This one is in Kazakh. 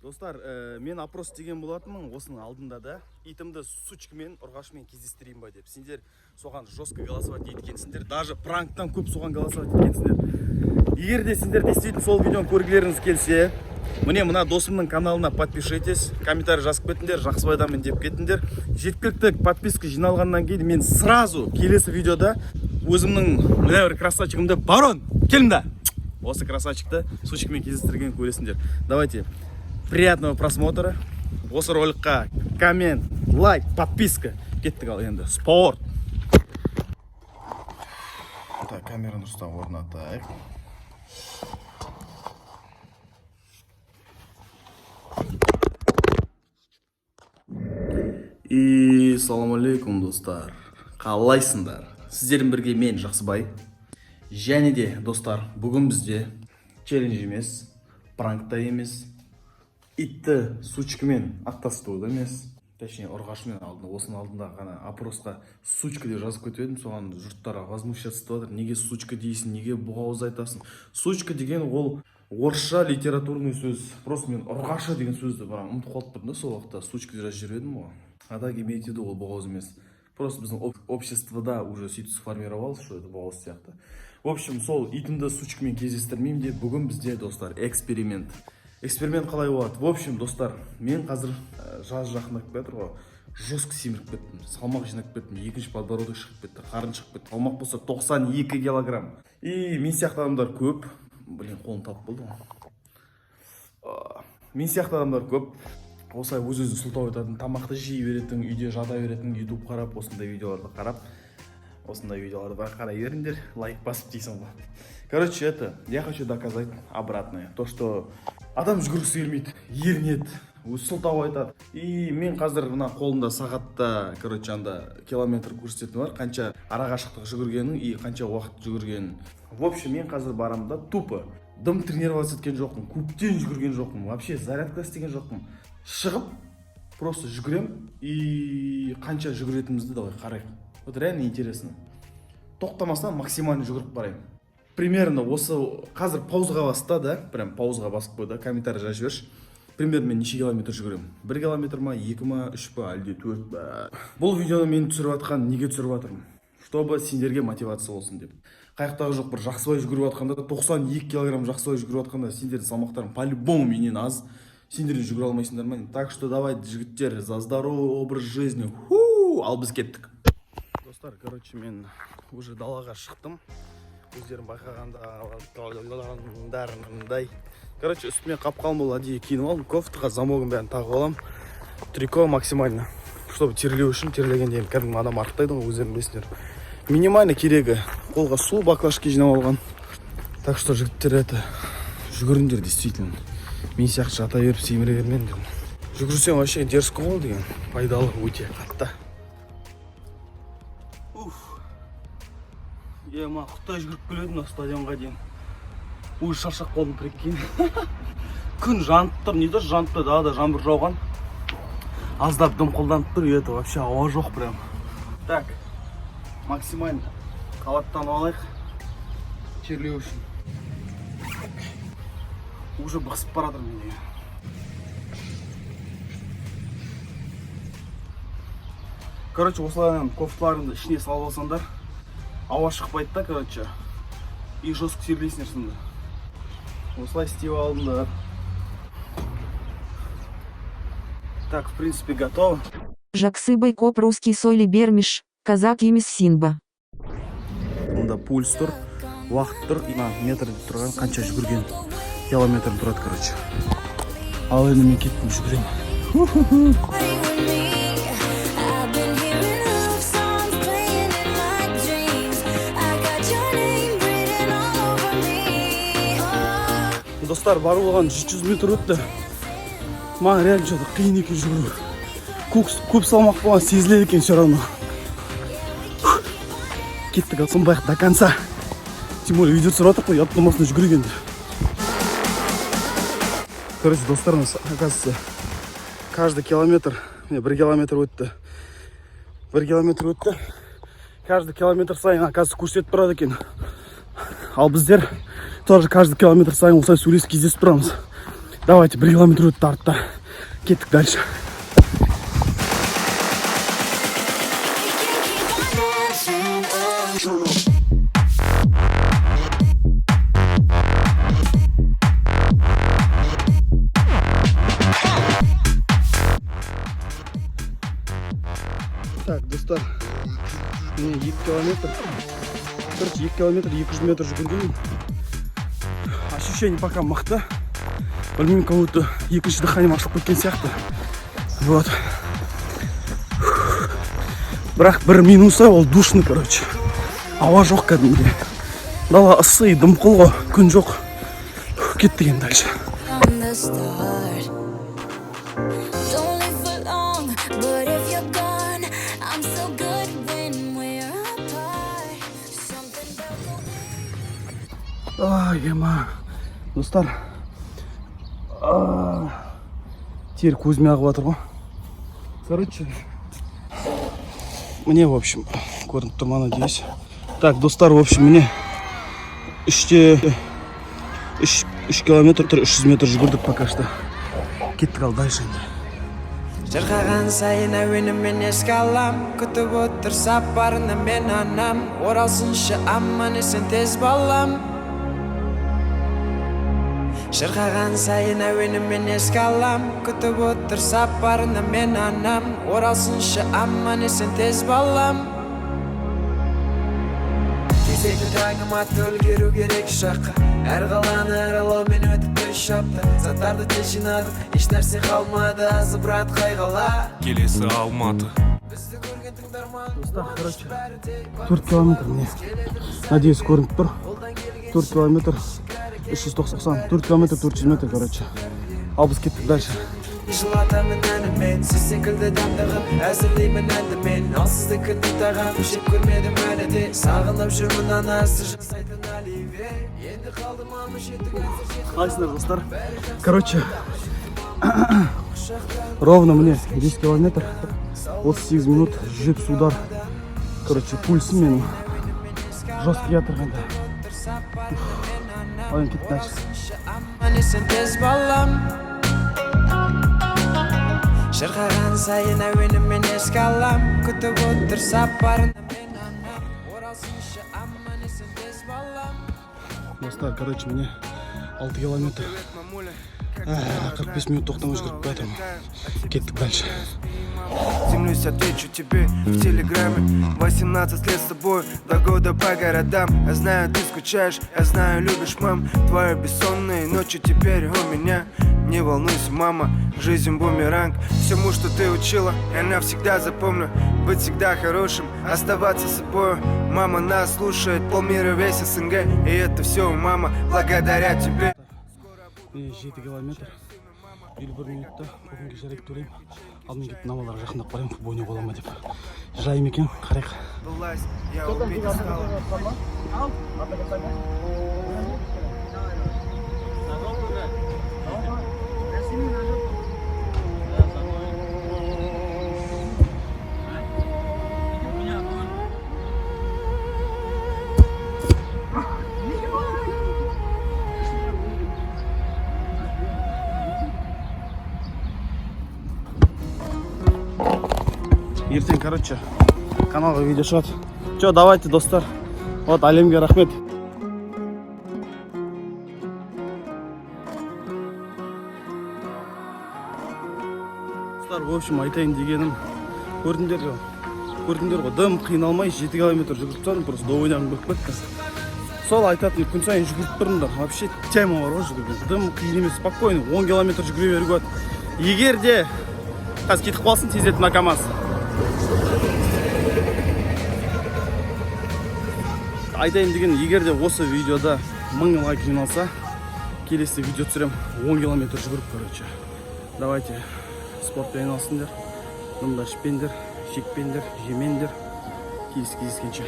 Достар, мен опрос деген болатынмын осының алдында да. Итімді сучкамен, ұрғашымен кездестірейін ба деп. Сендер соған жестко голосовать еткенсіңдер. Даже пранктан көп соған голосовать еткенсіңдер. Егер де сендер действительно сол видеоны көргілеріңіз келсе, міне мына досымның каналына подпишитесь, комментарий жазып кетіңдер, жақсы байдамын деп кетіңдер. Жеткілікті подписка жиналғаннан кейін мен сразу келесі видеода өзімнің мына бір красавчигімді барон, келіңдер. Осы красавчикті сучкамен кездестірген көресіңдер. Давайте. Приятного просмотра. Осы роликқа коммент, лайк, подписка. Кеттік ал енді. Спорт. Так, камераны дұрыстап орнатайық. И салам алейкум, достар. Қалайсыңдар? Сіздердің бірге мен Жақсыбай. Және де, достар, бүгін бізде челлендж емес, пранкта емес, итті сучкамен аттастыруда емес, точнее ұрғашымен алдында, осының алдында ғана опросқа сучка деп жазып кетіп едім, соған жұрттар возмущаться жатыр. Неге сучка дейсің, неге бұғауыз айтасың? Сучка деген ол орысша литературный сөз. Просто мен ұрғашы деген сөзді ұмытып қалып тұрдым да, сол уақытта сучка деп жазып жүрдім ғой. Ада имеете в виду, ол бұғауыз емес. Просто біздің обществода уже сөйтіп сформировалось, что это бұғауыз сияқты. В общем, сол итімді сучкамен кездестірмеймін деп бүгін бізде, достар, эксперимент. Эксперимент қалай болады? В общем, достар, мен қазір жаз жақындап кетір ғой, жестко семіріп кеттім, салмақ жинап кеттім, екінші подбородок шығып кетті, қарын шығып кетті, салмақ болса 92 килограмм. И мен сияқты адамдар көп, қолым талып болды ғой. Мен сияқты адамдар көп, осылай өз-өзін сылтау ететін, тамақты жей беретін, үйде жата беретін, YouTube қарап, осындай видеоларды қарап, қарай беріңдер, лайк басып дейсің ғой. Короче, я хочу доказать обратное. То, что адам жүгіргісі келмейді, ерінеді, сылтау айтады. И мен қазір мына қолымда сағатта, анда километр көрсететіні бар, қанша арақашықтық жүгіргенің и қанша уақыт жүгіргенің. В общем, мен қазір барамда тупо дым тренироваться еткен жоқпын, көптен жүгірген жоқпын, вообще зарядка істеген жоқпын. Шығып, просто жүгірем и қанша жүгіретімізді давай қарайық. Вот реально интересно. Тоқтамастан максимально жүгіріп барайын. Примерно осы қазір паузаға баста да, прям паузаға басып қойда, комментарий жазып жіберші. Примерно мен неше километр жүгірем? 1 километр ма, 2 ма, 3 па, әлде 4 па? Бұл видеоны мен түсіріп атқан, неге түсіріп атырмын? Чтобы сендерге мотивация болсын деп. Қайықтағы жоқ бір Жақсыбай жүгіріп атқанда, 92 килограмм Жақсыбай жүгіріп атқанда, сендердің салмақтарың по-любому менен аз. Сендерден жүгіре алмайсыңдар ма? Так что давайте, жігіттер, за здоровый образ жизни. Ал біз кеттік. Достар, короче, мен уже далаға шықтым. Өздерін байқағандарындай. Короче, үстіме қапқалым бол әдейі киініп алдым. Кофтаға замогын бәрін тағып алам. Трико максимально. Чтобы терлеу үшін, терлегенде кәдімгі адам артықтайды ғой, өздерін білесіңдер. Минимально керегі. Қолға су баклажка жинап алған. Так что жігіттер жүгіріңдер, действительно. Мен сияқты жата беріп семіре бермеңдер. Жүгірсең вообще дерзко бол деген. Пайдалы өте қатты. Ма құттай жүгіріп келедім на стадионға дейін. Уже шаршап қалдым, прикинь. Күн жанып тұр, не то жанып тұр, да жаңбыр жауған. Аздап дым қолданып тұр, это вообще ауа жоқ прям. Так, максимально халаттан алайық. Терлеу үшін. Уже бықсып барадыр менде. Короче, осылайдан кофталарымды ішіне салып алсаңдар, ауа шықпайды да, короче. И жестко терлейсіңдер сонда. Осылай істеп алдым да. Так, в принципе, готово. Жақсыбай коп русский соли бермиш, казак емес синба. Онда пульс тұр, уақыт тұр, метр тұрған қанша жүгірген километр тұрады, короче. Ал енді мен кеттім жүгірем. Достар, бар болған 300 метр өтті. Маған реально что-то қиын екен жүгіру. Көп салмақ болған сезіледі екен все равно. Кеттік алсынбайық до конца. Тем более видео түсіріп атырық қой, ұят болмасын жүгіргенде. Короче, достар, оказывается, каждый километр, 1 километр өтті. 1 километр өтті. Каждый километр сайын, оказывается, көрсетіп тұрады екен. Ал біздер тоже каждый километр сайын осылай сөйлесіп кездесіп тұрамыз. Давайте 1 километр өтті артта. Кеттік дальше. Так, достар. Міне 2 километр. Короче, 2 километр, 200 метр жүгіргенмін. Ощущение пока мықты. Білмеймін, как будто екінші дыханием ашылып кеткен сияқты. Вот. Бірақ бір минусы ол душный, короче. Ауа жоқ кәдімгідей. Дала ыссы, дымқыл ғой, күн жоқ. Кеттік енді дальше. Ай, ема. Достар. Тер көзіме ағып жатыр ғой. Короче. Мне, в общем, көрініп тұр ма, надеюсь. Так, достар, в общем, мне 3 километр, 300 метр жүгірдік пока что. Кеттік ал дальше енді. Жырғаған сайын әуенімен еске алам, күтіп отыр сапарына мен анам. Оралсыншы аман есен тез балам. Жырғаған сайын әуенімен еске алам, күтіп отыр сапарына мен анам. Оралсыншы аман есен тез балам. Кезекті таңыма үлгеру керек шаққа. Әр қаланы аралаумен өтіп 3 апта. Заттарды тез жинадым, еш нәрсе қалмады, азы брат қайғала. Келесі Алматы. Достар, короче, 4 километр мне. Надеюсь, көрініп тұр. 4 километр 390, 4 километр 400 метр, короче. Ал біз кеттік дальше. Жылатамын әнімен, сіз секілді дәмдіғым, әзірлеймін әнді мен. Ал сіздікінді тағам, жеп көрмедім әлі де. Сағынып жүрмін анасы жасайтын Оливье. Енді қалдым алмы жетік әзір. Қалайсыңдар, достар? Короче, ровно мне 10 километр, 38 минут, жепс удар. Короче, пульсым менің жесткий жатырғанда. Ойын кеттік дальше. Жырғаған сайын әуенімен еске алам, күтіп отыр сапарына мен анам. Оралсыншы аман есен тез балам. Достар, короче, мне 6 километр, 45 минут тоқтамай жүгіріп қайтамын. Кеттік дальше. Землюсь, отвечу тебе в телеграме. 18 лет с тобой, 2 года по городам. Я знаю, ты скучаешь, я знаю, любишь, мам. Твои бессонные ночи теперь у меня. Не волнуйся, мама, жизнь бумеранг. Всему, что ты учила, я навсегда запомню. Быть всегда хорошим, оставаться собой. Мама нас слушает, полмира весь СНГ. И это все, мама, благодаря тебе. 7 километр, 51 минутта, бүгінге жарайды төлеймін. Ал мен кетіп намаларға жақындап барайын, футболне бола ма деп. Жайым екен, қарайық. Я убить стала. Ертең, короче, каналға видео шығады. Чё, давайте, достар. Вот, әлемге рахмет. Достар, в общем, айтайын дегенім, көрдіңдер ғой, дым қиналмай 7 километр жүгіріп тұрдым, просто до ойнағым болып кетті. Сол айтатын, күн сайын жүгіріп тұрдымдар. Вообще тема бар ғой жүгірген. Дым қиын емес, спокойно, 10 километр жүгіре беруге болады. Егер де қазір кетіп қалсын, тездетіп на КамАЗ. Айтайын деген, егер де осы видеода 1000 лайк жиналса, келесі видео түсірем 10 километр жүгіріп, короче. Давайте спортпен айналысыңдар, дымда ішпеңдер, шекпеңдер, жемеңдер. Кездескенше.